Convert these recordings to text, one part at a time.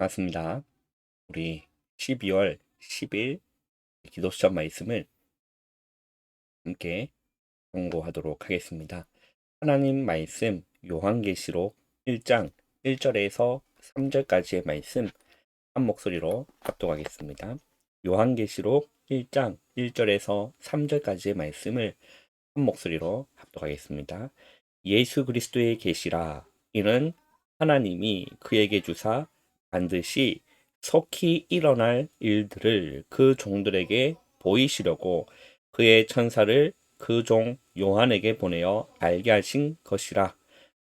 반갑습니다. 우리 12월 10일 기도 수업 말씀을 함께 공부하도록 하겠습니다. 하나님 말씀 요한계시록 1장 1절에서 3절까지의 말씀 한 목소리로 합독하겠습니다. 요한계시록 1장 1절에서 3절까지의 말씀을 한 목소리로 합독하겠습니다. 예수 그리스도의 계시라. 이는 하나님이 그에게 주사 반드시 속히 일어날 일들을 그 종들에게 보이시려고 그의 천사를 그 종 요한에게 보내어 알게 하신 것이라.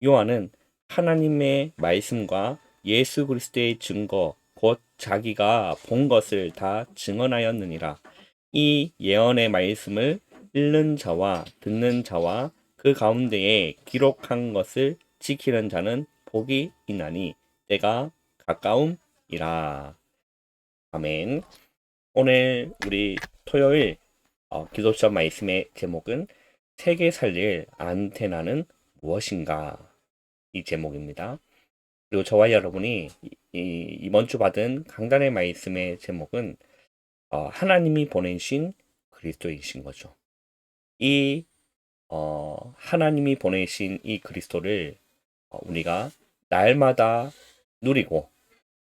요한은 하나님의 말씀과 예수 그리스도의 증거 곧 자기가 본 것을 다 증언하였느니라. 이 예언의 말씀을 읽는 자와 듣는 자와 그 가운데에 기록한 것을 지키는 자는 복이 있나니 때가 가까움이라. 아멘. 오늘 우리 토요일 기도 수업 말씀의 제목은 세계 살릴 안테나는 무엇인가, 이 제목입니다. 그리고 저와 여러분이 이번 주 받은 강단의 말씀의 제목은 하나님이 보내신 그리스도이신 거죠. 이 하나님이 보내신 이 그리스도를 우리가 날마다 누리고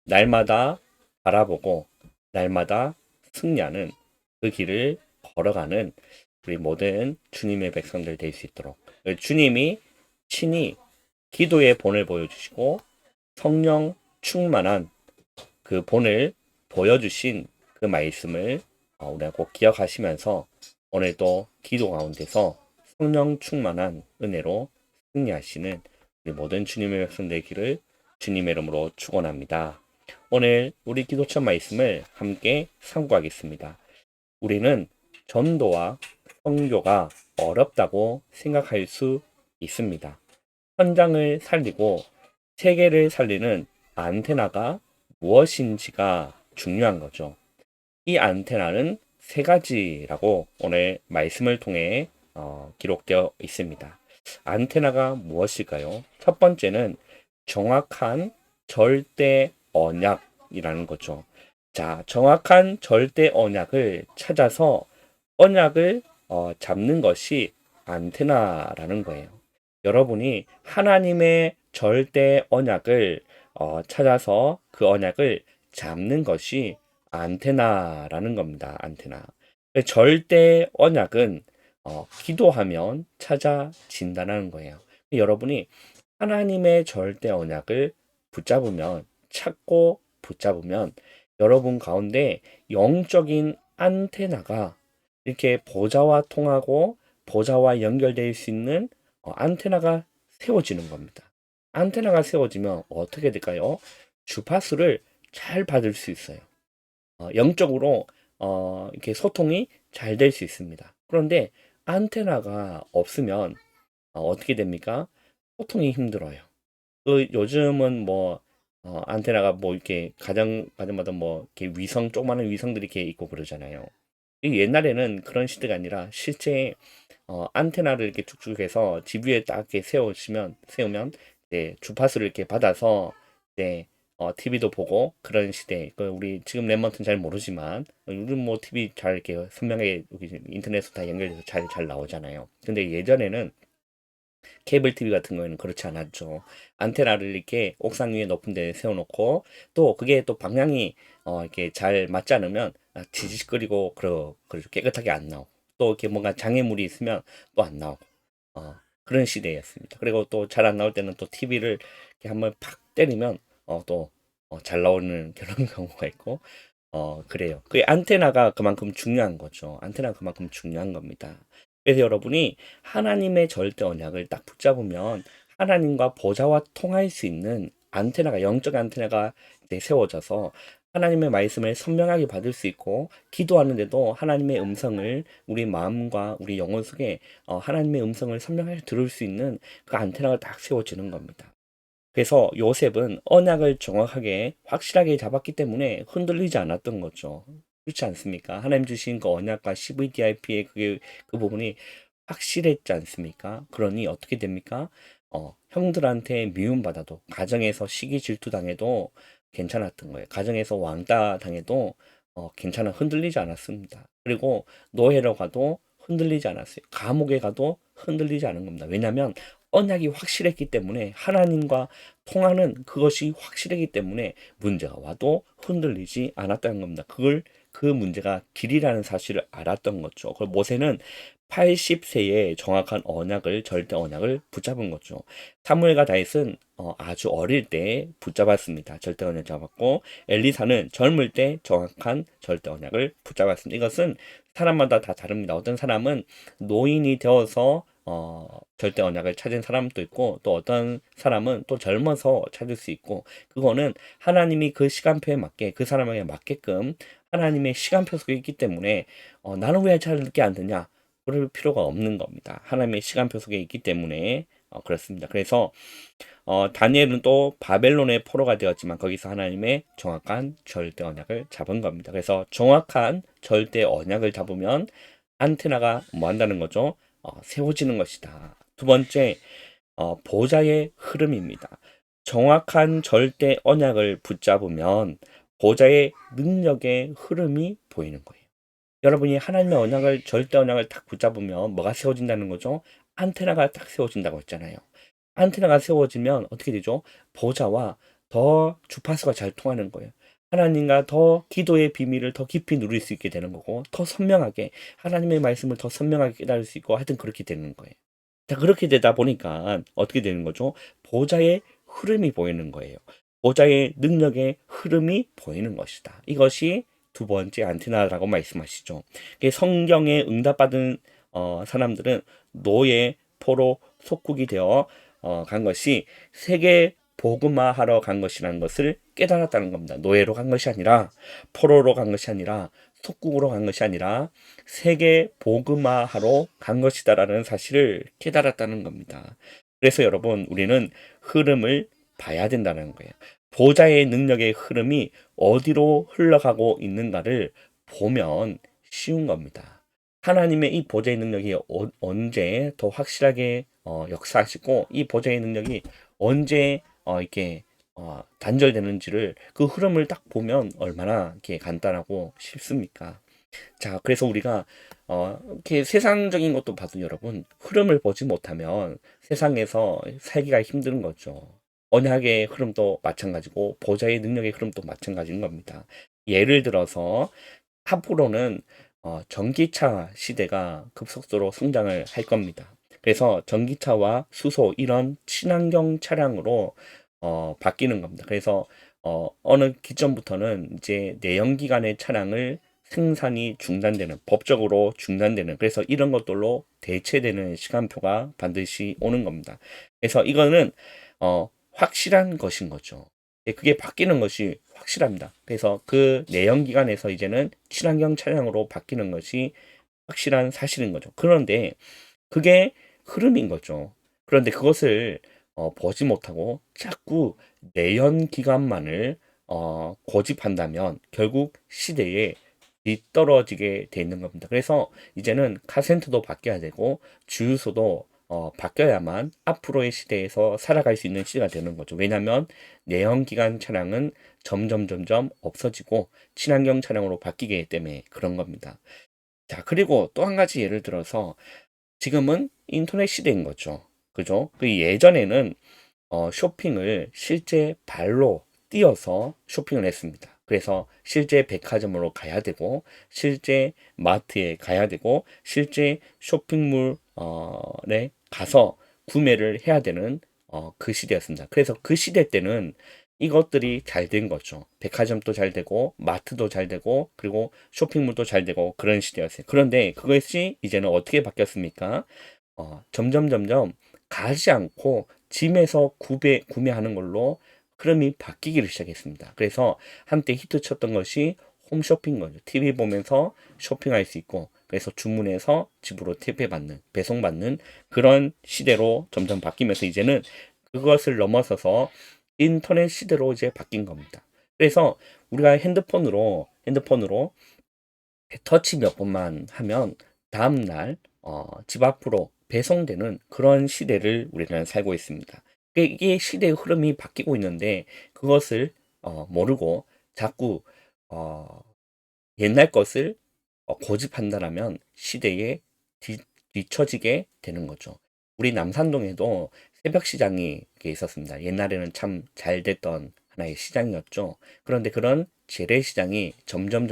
날마다 바라보고 날마다 승리하는 그 길을 걸어가는 우리 모든 주님의 백성들 될 수 있도록 주님이 친히 기도의 본을 보여주시고 성령 충만한 그 본을 보여주신 그 말씀을 우리가 꼭 기억하시면서 오늘도 기도 가운데서 성령 충만한 은혜로 승리하시는 우리 모든 주님의 백성 되기를 주님의 이름으로 축원합니다. 오늘 우리 기도처 말씀을 함께 상고하겠습니다. 우리는 전도와 선교가 어렵다고 생각할 수 있습니다. 현장을 살리고 세계를 살리는 안테나가 무엇인지가 중요한 거죠. 이 안테나는 세 가지라고 오늘 말씀을 통해 기록되어 있습니다. 안테나가 무엇일까요? 첫 번째는 정확한 절대 언약이라는 거죠. 자, 정확한 절대 언약을 찾아서 언약을 잡는 것이 안테나라는 거예요. 여러분이 하나님의 절대 언약을 찾아서 그 언약을 잡는 것이 안테나라는 겁니다. 안테나. 절대 언약은 기도하면 찾아진다는 거예요. 여러분이 하나님의 절대 언약을 붙잡으면, 찾고 붙잡으면 여러분 가운데 영적인 안테나가 이렇게 보좌와 통하고 보좌와 연결될 수 있는 안테나가 세워지는 겁니다. 안테나가 세워지면 어떻게 될까요? 주파수를 잘 받을 수 있어요. 영적으로 이렇게 소통이 잘 될 수 있습니다. 그런데 안테나가 없으면 어떻게 됩니까? 소통이 힘들어요. 그 요즘은 뭐 안테나가 뭐 이렇게 가정마다 뭐 이렇게 위성 조그마한 위성들이 이렇게 있고 그러잖아요. 이 옛날에는 그런 시대가 아니라 실제 안테나를 이렇게 쭉쭉 해서 집 위에 딱 이렇게 세우면 이제 주파수를 이렇게 받아서 이제 TV도 보고 그런 시대. 그 우리 지금 랩먼트는 잘 모르지만 요즘 뭐 TV 잘 이렇게 선명하게 여기 인터넷으로 다 연결돼서 잘 나오잖아요. 근데 예전에는 케이블 TV 같은 경우에는 그렇지 않았죠. 안테나를 이렇게 옥상 위에 높은 데 세워놓고 또 그게 또 방향이 이렇게 잘 맞지 않으면 지지직거리고 그리고 깨끗하게 안 나오고 또 이렇게 뭔가 장애물이 있으면 또 안 나오고 그런 시대였습니다. 그리고 또 잘 안 나올 때는 또 TV를 이렇게 한번 팍 때리면 또 잘 나오는 그런 경우가 있고 그래요. 그 안테나가 그만큼 중요한 거죠. 안테나가 그만큼 중요한 겁니다. 그래서 여러분이 하나님의 절대 언약을 딱 붙잡으면 하나님과 보좌와 통할 수 있는 안테나가, 영적 안테나가 이제 세워져서 하나님의 말씀을 선명하게 받을 수 있고 기도하는데도 하나님의 음성을 우리 마음과 우리 영혼 속에 하나님의 음성을 선명하게 들을 수 있는 그 안테나가 딱 세워지는 겁니다. 그래서 요셉은 언약을 정확하게 확실하게 잡았기 때문에 흔들리지 않았던 거죠. 그렇지 않습니까? 하나님 주신 그 언약과 CVDIP의 그 부분이 확실했지 않습니까? 그러니 어떻게 됩니까? 형들한테 미움받아도, 가정에서 시기 질투 당해도 괜찮았던 거예요. 가정에서 왕따 당해도 흔들리지 않았습니다. 그리고 노예로 가도 흔들리지 않았어요. 감옥에 가도 흔들리지 않은 겁니다. 왜냐하면 언약이 확실했기 때문에, 하나님과 통하는 그것이 확실했기 때문에 문제가 와도 흔들리지 않았다는 겁니다. 그 문제가 길이라는 사실을 알았던 거죠. 그리고 모세는 80세에 정확한 언약을, 절대 언약을 붙잡은 거죠. 사무엘과 다윗은 아주 어릴 때 붙잡았습니다. 절대 언약 잡았고, 엘리사는 젊을 때 정확한 절대 언약을 붙잡았습니다. 이것은 사람마다 다 다릅니다. 어떤 사람은 노인이 되어서 절대 언약을 찾은 사람도 있고, 또 어떤 사람은 또 젊어서 찾을 수 있고, 그거는 하나님이 그 시간표에 맞게, 그 사람에게 맞게끔 하나님의 시간표 속에 있기 때문에 나는 왜 잘 늦게 안 되냐, 그럴 필요가 없는 겁니다. 하나님의 시간표 속에 있기 때문에 그렇습니다. 그래서 다니엘은 또 바벨론의 포로가 되었지만 거기서 하나님의 정확한 절대 언약을 잡은 겁니다. 그래서 정확한 절대 언약을 잡으면 안테나가 뭐 한다는 거죠? 세워지는 것이다. 두 번째, 보좌의 흐름입니다. 정확한 절대 언약을 붙잡으면 보좌의 능력의 흐름이 보이는 거예요. 여러분이 하나님의 언약을, 절대 언약을 딱 붙잡으면 뭐가 세워진다는 거죠? 안테나가 딱 세워진다고 했잖아요. 안테나가 세워지면 어떻게 되죠? 보좌와 더 주파수가 잘 통하는 거예요. 하나님과 더 기도의 비밀을 더 깊이 누릴 수 있게 되는 거고, 더 선명하게 하나님의 말씀을 더 선명하게 깨달을 수 있고, 하여튼 그렇게 되는 거예요. 자, 그렇게 되다 보니까 어떻게 되는 거죠? 보좌의 흐름이 보이는 거예요. 보좌의 능력의 흐름이 보이는 것이다. 이것이 두 번째 안테나라고 말씀하시죠. 성경에 응답받은 사람들은 노예, 포로, 속국이 되어 간 것이 세계 복음화하러 간 것이라는 것을 깨달았다는 겁니다. 노예로 간 것이 아니라, 포로로 간 것이 아니라, 속국으로 간 것이 아니라 세계 복음화하러 간 것이다라는 사실을 깨달았다는 겁니다. 그래서 여러분, 우리는 흐름을 봐야 된다는 거예요. 보좌의 능력의 흐름이 어디로 흘러가고 있는가를 보면 쉬운 겁니다. 하나님의 이 보좌의 능력이 언제 더 확실하게 역사하시고, 이 보좌의 능력이 언제 이렇게 단절되는지를, 그 흐름을 딱 보면 얼마나 이렇게 간단하고 쉽습니까? 자, 그래서 우리가 이렇게 세상적인 것도 봐도 여러분, 흐름을 보지 못하면 세상에서 살기가 힘든 거죠. 언약의 흐름도 마찬가지고 보좌의 능력의 흐름도 마찬가지인 겁니다. 예를 들어서 앞으로는 전기차 시대가 급속도로 성장을 할 겁니다. 그래서 전기차와 수소, 이런 친환경 차량으로 바뀌는 겁니다. 그래서 어느 기점부터는 이제 내연기관의 차량을 생산이 중단되는, 법적으로 중단되는, 그래서 이런 것들로 대체되는 시간표가 반드시 오는 겁니다. 그래서 이거는 확실한 것인 거죠. 그게 바뀌는 것이 확실합니다. 그래서 그 내연기관에서 이제는 친환경 차량으로 바뀌는 것이 확실한 사실인 거죠. 그런데 그게 흐름인 거죠. 그런데 그것을 보지 못하고 자꾸 내연기관만을 고집한다면 결국 시대에 뒤떨어지게 돼 있는 겁니다. 그래서 이제는 카센터도 바뀌어야 되고 주유소도 바뀌어야만 앞으로의 시대에서 살아갈 수 있는 시대가 되는 거죠. 왜냐하면 내연기관 차량은 점점 없어지고 친환경 차량으로 바뀌기 때문에 그런 겁니다. 자, 그리고 또 한 가지 예를 들어서 지금은 인터넷 시대인 거죠. 그죠? 그 예전에는 쇼핑을 실제 발로 뛰어서 쇼핑을 했습니다. 그래서 실제 백화점으로 가야 되고, 실제 마트에 가야 되고, 실제 쇼핑몰에 가서 구매를 해야 되는 그 시대였습니다. 그래서 그 시대 때는 이것들이 잘 된 거죠. 백화점도 잘 되고, 마트도 잘 되고, 그리고 쇼핑몰도 잘 되고, 그런 시대였어요. 그런데 그것이 이제는 어떻게 바뀌었습니까? 점점 가지 않고 짐에서 구매하는 걸로 흐름이 바뀌기를 시작했습니다. 그래서 한때 히트쳤던 것이 홈쇼핑 거죠. TV 보면서 쇼핑할 수 있고, 그래서 주문해서 집으로 택배받는, 배송받는 그런 시대로 점점 바뀌면서 이제는 그것을 넘어서서 인터넷 시대로 이제 바뀐 겁니다. 그래서 우리가 핸드폰으로 터치 몇 번만 하면 다음날 집 앞으로 배송되는 그런 시대를 우리는 살고 있습니다. 이게 시대의 흐름이 바뀌고 있는데 그것을 모르고 자꾸 어, 옛날 것을 고집한다라면 시대에 뒤처지게 되는 거죠. 우리 남산동에도 새벽 시장이 이렇게 있었습니다. 옛날에는 참 잘 됐던 하나의 시장이었죠. 그런데 그런 재래시장이 점점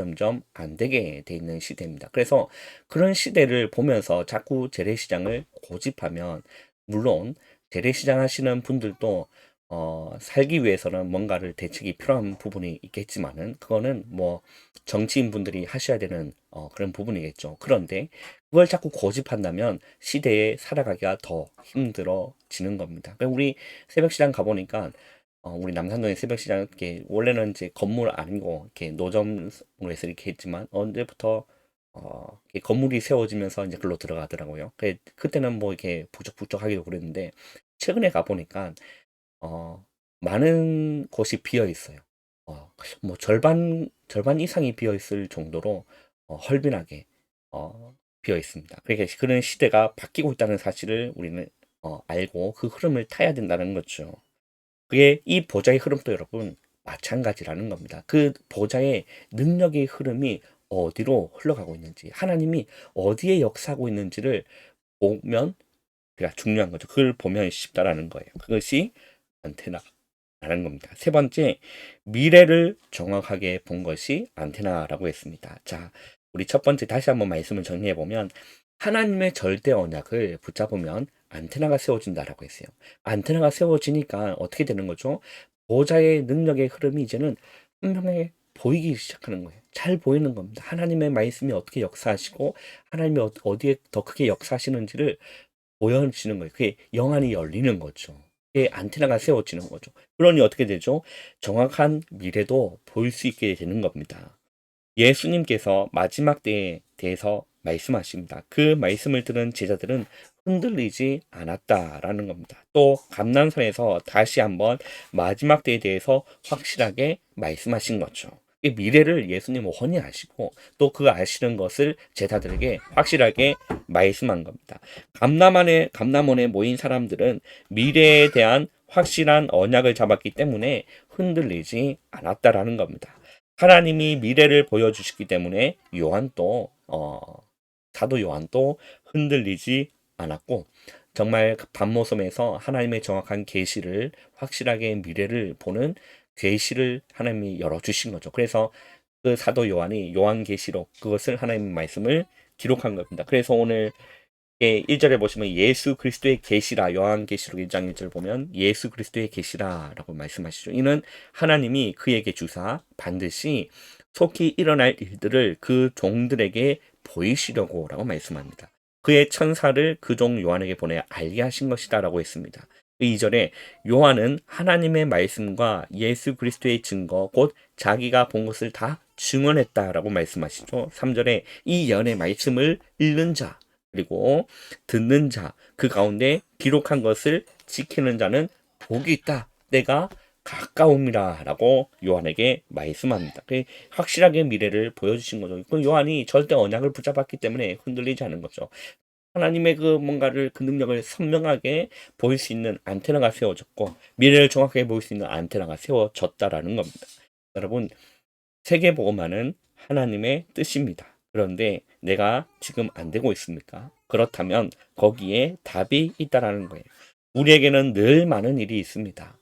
안 되게 돼 있는 시대입니다. 그래서 그런 시대를 보면서 자꾸 재래시장을 고집하면, 물론 재래시장 하시는 분들도 살기 위해서는 뭔가를 대책이 필요한 부분이 있겠지만은, 그거는 뭐 정치인 분들이 하셔야 되는 그런 부분이겠죠. 그런데 그걸 자꾸 고집한다면 시대에 살아가기가 더 힘들어지는 겁니다. 그러니까 우리 새벽시장 가보니까, 우리 남산동의 새벽시장, 이렇게 원래는 이제 건물 아니고 이렇게 노점으로 해서 이렇게 했지만, 언제부터 이렇게 건물이 세워지면서 이제 글로 들어가더라고요. 그때는 뭐 이렇게 부쩍부쩍하기도 그랬는데, 최근에 가보니까 많은 곳이 비어 있어요. 뭐 절반 이상이 비어 있을 정도로 헐빈하게 비어 있습니다. 그러니까 그런 시대가 바뀌고 있다는 사실을 우리는 알고 그 흐름을 타야 된다는 거죠. 그게 이 보좌의 흐름도 여러분 마찬가지라는 겁니다. 그 보좌의 능력의 흐름이 어디로 흘러가고 있는지, 하나님이 어디에 역사하고 있는지를 보면 그가 중요한 거죠. 그걸 보면 쉽다라는 거예요. 그것이 안테나라는 겁니다. 세 번째, 미래를 정확하게 본 것이 안테나라고 했습니다. 자, 우리 첫 번째 다시 한번 말씀을 정리해 보면, 하나님의 절대 언약을 붙잡으면 안테나가 세워진다라고 했어요. 안테나가 세워지니까 어떻게 되는 거죠? 보좌의 능력의 흐름이 이제는 분명하게 보이기 시작하는 거예요. 잘 보이는 겁니다. 하나님의 말씀이 어떻게 역사하시고 하나님이 어디에 더 크게 역사하시는지를 보여지는 거예요. 그게 영안이 열리는 거죠. 그게 안테나가 세워지는 거죠. 그러니 어떻게 되죠? 정확한 미래도 볼 수 있게 되는 겁니다. 예수님께서 마지막 때에 대해서 말씀하십니다. 그 말씀을 들은 제자들은 흔들리지 않았다라는 겁니다. 또 감난산에서 다시 한번 마지막 때에 대해서 확실하게 말씀하신 거죠. 이 미래를 예수님은 훤히 아시고 또 그 아시는 것을 제자들에게 확실하게 말씀한 겁니다. 감남원에 모인 사람들은 미래에 대한 확실한 언약을 잡았기 때문에 흔들리지 않았다라는 겁니다. 하나님이 미래를 보여주시기 때문에 사도 요한도 흔들리지 않았고, 정말 반모섬에서 하나님의 정확한 계시를, 확실하게 미래를 보는 계시를 하나님이 열어주신 거죠. 그래서 그 사도 요한이 요한계시록, 그것을 하나님의 말씀을 기록한 겁니다. 그래서 오늘 1절에 보시면 예수 그리스도의 계시라, 요한계시록 1장 1절 보면 예수 그리스도의 계시라라고 말씀하시죠. 이는 하나님이 그에게 주사 반드시 속히 일어날 일들을 그 종들에게 보이시려고라고 말씀합니다. 그의 천사를 그 종 요한에게 보내 알게 하신 것이다라고 했습니다. 2절에 요한은 하나님의 말씀과 예수 그리스도의 증거, 곧 자기가 본 것을 다 증언했다라고 말씀하시죠. 3절에 이 연의 말씀을 읽는 자, 그리고 듣는 자, 그 가운데 기록한 것을 지키는 자는 복이 있다. 내가 가까움이라 라고 요한에게 말씀합니다. 확실하게 미래를 보여주신 거죠. 그 요한이 절대 언약을 붙잡았기 때문에 흔들리지 않은 거죠. 하나님의 그 뭔가를, 그 능력을 선명하게 보일 수 있는 안테나가 세워졌고, 미래를 정확하게 보일 수 있는 안테나가 세워졌다라는 겁니다. 여러분, 세계복음화는 하나님의 뜻입니다. 그런데 내가 지금 안 되고 있습니까? 그렇다면 거기에 답이 있다라는 거예요. 우리에게는 늘 많은 일이 있습니다.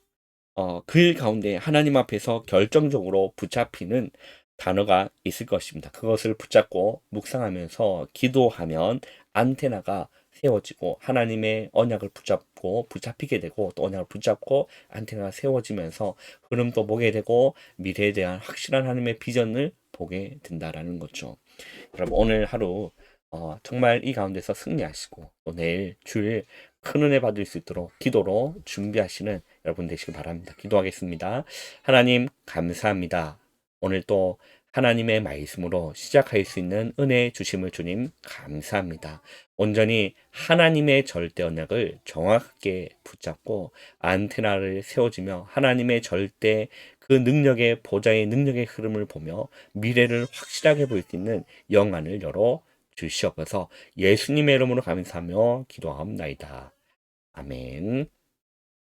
그 가운데 하나님 앞에서 결정적으로 붙잡히는 단어가 있을 것입니다. 그것을 붙잡고 묵상하면서 기도하면 안테나가 세워지고 하나님의 언약을 붙잡고 붙잡히게 되고, 또 언약을 붙잡고 안테나가 세워지면서 흐름도 보게 되고 미래에 대한 확실한 하나님의 비전을 보게 된다라는 거죠. 여러분, 오늘 하루 정말 이 가운데서 승리하시고 또 내일 주일 큰 은혜 받을 수 있도록 기도로 준비하시는 여러분 되시길 바랍니다. 기도하겠습니다. 하나님 감사합니다. 오늘 또 하나님의 말씀으로 시작할 수 있는 은혜 주심을 주님 감사합니다. 온전히 하나님의 절대 언약을 정확하게 붙잡고 안테나를 세워지며 하나님의 절대 그 능력의 보좌의 능력의 흐름을 보며 미래를 확실하게 볼 수 있는 영안을 열어 주시옵소서. 예수님의 이름으로 감사하며 기도하옵나이다. 아멘.